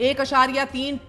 1.3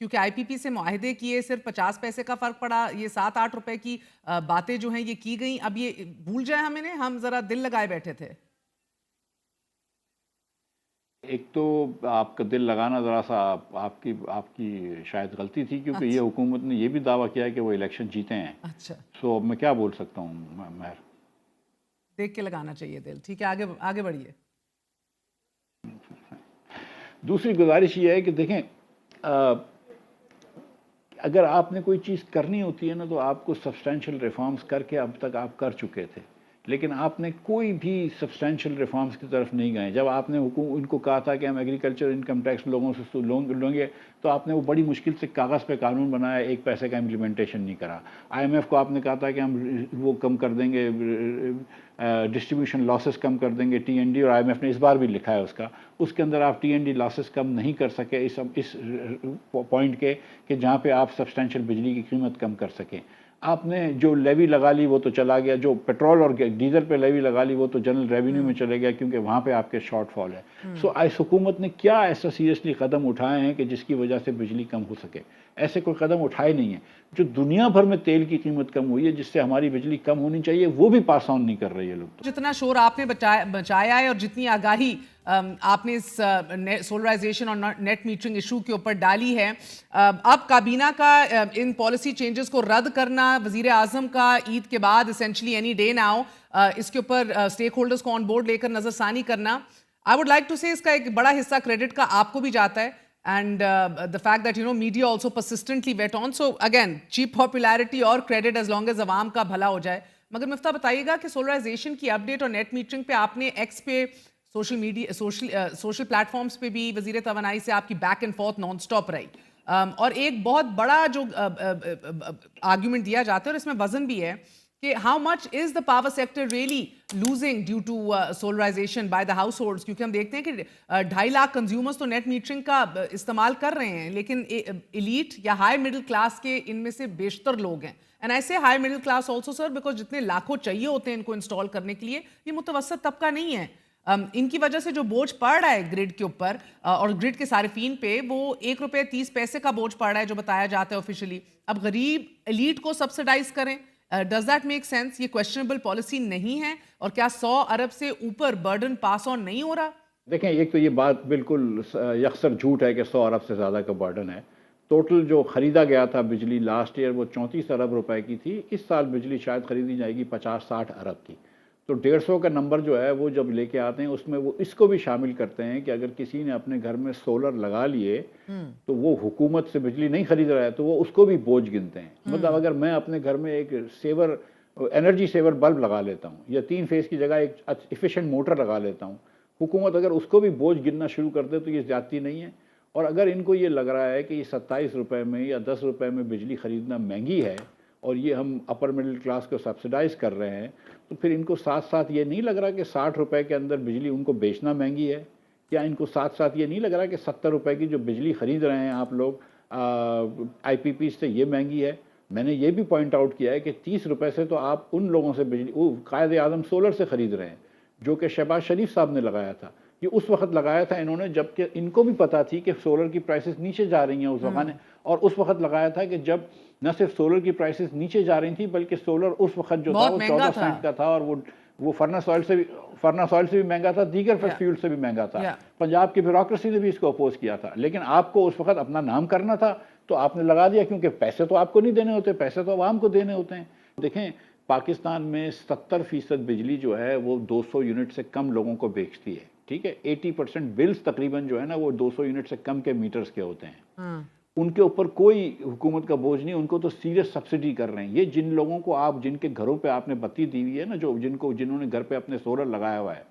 کیونکہ آئی پی پی سے معاہدے کیے، صرف 50 پیسے کا فرق پڑا، یہ 7-8 روپے کی باتیں جو ہیں یہ کی گئیں، اب یہ بھول جائیں ہم ذرا دل لگائے بیٹھے تھے. ایک تو آپ کا دل لگانا ذرا سا آپ کی شاید غلطی تھی، کیونکہ یہ حکومت نے یہ بھی دعویٰ کیا ہے کہ وہ الیکشن جیتے ہیں. اچھا، سو اب میں کیا بول سکتا ہوں مہر. دیکھ کے لگانا چاہیے دل. ٹھیک ہے، آگے بڑھیے. دوسری گزارش یہ ہے کہ دیکھیں، اگر آپ نے کوئی چیز کرنی ہوتی ہے نا تو آپ کو سبسٹینشیل ریفارمز کر کے اب تک آپ کر چکے تھے، لیکن آپ نے کوئی بھی سبسٹینشیل ریفارمز کی طرف نہیں گئے. جب آپ نے ان کو کہا تھا کہ ہم ایگریکلچر انکم ٹیکس لوگوں سے لیں گے تو آپ نے وہ بڑی مشکل سے کاغذ پہ قانون بنایا، 1 پیسے کا امپلیمنٹیشن نہیں کرا. آئی ایم ایف کو آپ نے کہا تھا کہ ہم وہ کم کر دیں گے، ڈسٹریبیوشن لاسز کم کر دیں گے، ٹی این ڈی، اور آئی ایم ایف نے اس بار بھی لکھا ہے اس کے اندر آپ ٹی این ڈی لاسز کم نہیں کر سکے اس پوائنٹ کے کہ جہاں پہ آپ سبسٹینشیل بجلی کی قیمت کم کر سکیں. آپ نے جو لیوی لگا لی وہ تو چلا گیا، جو پیٹرول اور ڈیزل پہ لیوی لگا لی وہ تو جنرل ریونیو میں چلے گیا، کیونکہ وہاں پہ آپ کے شارٹ فال ہے. سو اس حکومت نے کیا ایسا سیریسلی قدم اٹھائے ہیں کہ جس کی وجہ سے بجلی کم ہو سکے؟ ایسے کوئی قدم اٹھائے نہیں ہیں. جو دنیا بھر میں تیل کی قیمت کم ہوئی ہے جس سے ہماری بجلی کم ہونی چاہیے، وہ بھی پاس آن نہیں کر رہے یہ لوگ. جتنا شور آپ نے بچایا ہے اور جتنی آگاہی آپ نے اس سولرائزیشن اور نیٹ میٹرنگ ایشو کے اوپر ڈالی ہے، اب کابینہ کا ان پالیسی چینجز کو رد کرنا، وزیر اعظم کا عید کے بعد اسینچلی اینی ڈے ناؤ اس کے اوپر اسٹیک ہولڈرز کو آن بورڈ لے کر نظر ثانی کرنا، آئی ووڈ لائک ٹو سے اس کا ایک بڑا حصہ کریڈٹ کا آپ کو بھی جاتا ہے. And the fact that media also persistently went on, so again cheap popularity اور credit as long as عوام کا بھلا ہو جائے. مگر مفتاح بتائیے گا کہ سولرائزیشن کی اپڈیٹ اور نیٹ میٹرنگ پہ آپ نے ایکس پہ سوشل میڈیا سوشل پلیٹ فارمز پہ بھی وزیر توانائی سے آپ کی back and forth non stop رہی، اور ایک بہت بڑا جو آرگیومنٹ دیا جاتا ہے اور اس میں وزن بھی ہے کہ how much is the power sector really losing due to solarization by the ہاؤس ہولڈس، کیونکہ ہم دیکھتے ہیں کہ 2.5 لاکھ کنزیومرز تو نیٹ میٹرنگ کا استعمال کر رہے ہیں، لیکن ایلیٹ یا ہائی مڈل کلاس کے ان میں سے بیشتر لوگ ہیں. اینڈ ایسے high middle class also sir because جتنے لاکھوں چاہیے ہوتے ہیں ان کو انسٹال کرنے کے لیے، یہ متوسط طبقہ نہیں ہے. ان کی وجہ سے جو بوجھ پڑ رہا ہے گرڈ کے اوپر اور گرڈ کے صارفین پہ، وہ 1 روپے 30 پیسے کا بوجھ پڑ رہا ہے جو بتایا جاتا ہے آفیشلی. اب غریب ایلیٹ کو سبسڈائز کریں، ڈز دیٹ میک سینس؟ یہ کویسچنیبل پالیسی نہیں ہے؟ اور کیا 100 ارب سے اوپر برڈن پاس آن نہیں ہو رہا؟ دیکھیں، ایک تو یہ بات بالکل یکسر جھوٹ ہے کہ 100 ارب سے زیادہ کا برڈن ہے. ٹوٹل جو خریدا گیا تھا بجلی لاسٹ ایئر وہ 34 ارب روپے کی تھی. اس سال بجلی شاید خریدی جائے گی 50-60 ارب کی. تو 150 کا نمبر جو ہے وہ جب لے کے آتے ہیں اس میں وہ اس کو بھی شامل کرتے ہیں کہ اگر کسی نے اپنے گھر میں سولر لگا لیے تو وہ حکومت سے بجلی نہیں خرید رہا ہے تو وہ اس کو بھی بوجھ گنتے ہیں. مطلب اگر میں اپنے گھر میں ایک انرجی سیور بلب لگا لیتا ہوں یا 3 فیز کی جگہ ایک ایفیشنٹ موٹر لگا لیتا ہوں، حکومت اگر اس کو بھی بوجھ گننا شروع کر دے تو یہ زیادتی نہیں ہے. اور اگر ان کو یہ لگ رہا ہے کہ یہ 27 روپے میں یا 10 روپے میں بجلی خریدنا مہنگی ہے اور یہ ہم اپر مڈل کلاس کو سبسڈائز کر رہے ہیں، تو پھر ان کو ساتھ ساتھ یہ نہیں لگ رہا کہ 60 روپے کے اندر بجلی ان کو بیچنا مہنگی ہے، یا ان کو ساتھ ساتھ یہ نہیں لگ رہا کہ 70 روپے کی جو بجلی خرید رہے ہیں آپ لوگ آئی پی پی سے یہ مہنگی ہے. میں نے یہ بھی پوائنٹ آؤٹ کیا ہے کہ 30 روپے سے تو آپ ان لوگوں سے بجلی قائد اعظم سولر سے خرید رہے ہیں جو کہ شہباز شریف صاحب نے لگایا تھا. یہ اس وقت لگایا تھا انہوں نے جب کہ ان کو بھی پتا تھی کہ سولر کی پرائسز نیچے جا رہی ہیں اس وقت نے، اور اس وقت لگایا تھا کہ جب نہ صرف سولر کی پرائسز نیچے جا رہی تھیں بلکہ سولر اس وقت جو تھا وہ 14 سینٹ کا تھا اور وہ فرنس آئل سے بھی مہنگا تھا، دیگر فیول سے بھی مہنگا تھا. پنجاب کی بیوروکریسی نے بھی اس کو اپوز کیا تھا، لیکن آپ کو اس وقت اپنا نام کرنا تھا تو آپ نے لگا دیا، کیونکہ پیسے تو آپ کو نہیں دینے ہوتے، پیسے تو عوام کو دینے ہوتے ہیں. دیکھیں، پاکستان میں 70% بجلی جو ہے وہ 200 یونٹ سے کم لوگوں کو بیچتی ہے. ٹھیک ہے، 80% بلز تقریباً جو ہے نا وہ 200 یونٹ سے کم کے میٹرز کے ہوتے ہیں. ان کے اوپر کوئی حکومت کا بوجھ نہیں، ان کو تو سیریس سبسڈی کر رہے ہیں. یہ جن لوگوں کو آپ جن کے گھروں پہ آپ نے بتی دی ہوئی ہے نا، جنہوں نے گھر پہ اپنے سولر لگایا ہوا ہے،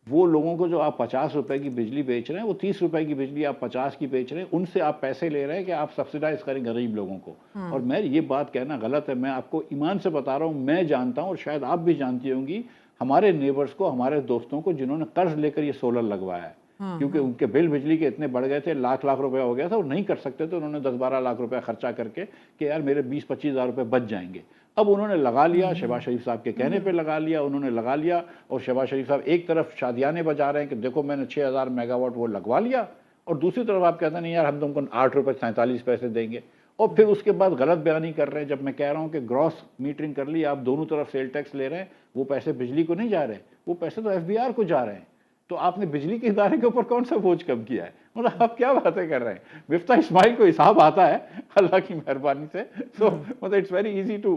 وہ لوگوں کو جو آپ 50 روپے کی بجلی بیچ رہے ہیں، وہ 30 روپے کی بجلی آپ 50 کی بیچ رہے ہیں، ان سے آپ پیسے لے رہے ہیں کہ آپ سبسڈائز کریں غریب لوگوں کو. اور میں یہ بات کہنا غلط ہے، میں آپ کو ایمان سے بتا رہا ہوں، میں جانتا ہوں اور شاید آپ بھی جانتی ہوں گی ہمارے نیبرز کو، ہمارے دوستوں کو جنہوں نے قرض لے کر یہ سولر لگوایا ہے، کیونکہ ان کے بل بجلی کے اتنے بڑھ گئے تھے، لاکھ روپے ہو گیا تھا، وہ نہیں کر سکتے تھے. انہوں نے 10-12 لاکھ روپے خرچہ کر کے کہ یار میرے 20-25 ہزار روپے بچ جائیں گے. اب انہوں نے لگا لیا، شہباز شریف صاحب کے کہنے پہ لگا لیا، انہوں نے لگا لیا. اور شہباز شریف صاحب ایک طرف شادیانے بجا رہے ہیں کہ دیکھو میں نے 6000 میگا واٹ وہ لگوا لیا، اور دوسری طرف آپ کہتے ہیں نہیں یار ہم تم کو 8 روپے 47 پیسے دیں گے، اور پھر اس کے بعد غلط بیانی کر رہے ہیں جب میں کہہ رہا ہوں کہ گراس میٹرنگ کر لی، آپ دونوں طرف سیل ٹیکس لے رہے ہیں، وہ پیسے بجلی کو نہیں جا رہے، وہ پیسے تو ایف بی آر کو جا رہے ہیں، تو آپ نے بجلی کے ادارے کے اوپر کون سا بوجھ کم کیا ہے؟ مطلب آپ کیا باتیں کر رہے ہیں؟ مفتاح اسماعیل کو حساب آتا ہے اللہ کی مہربانی سے، so it's very easy to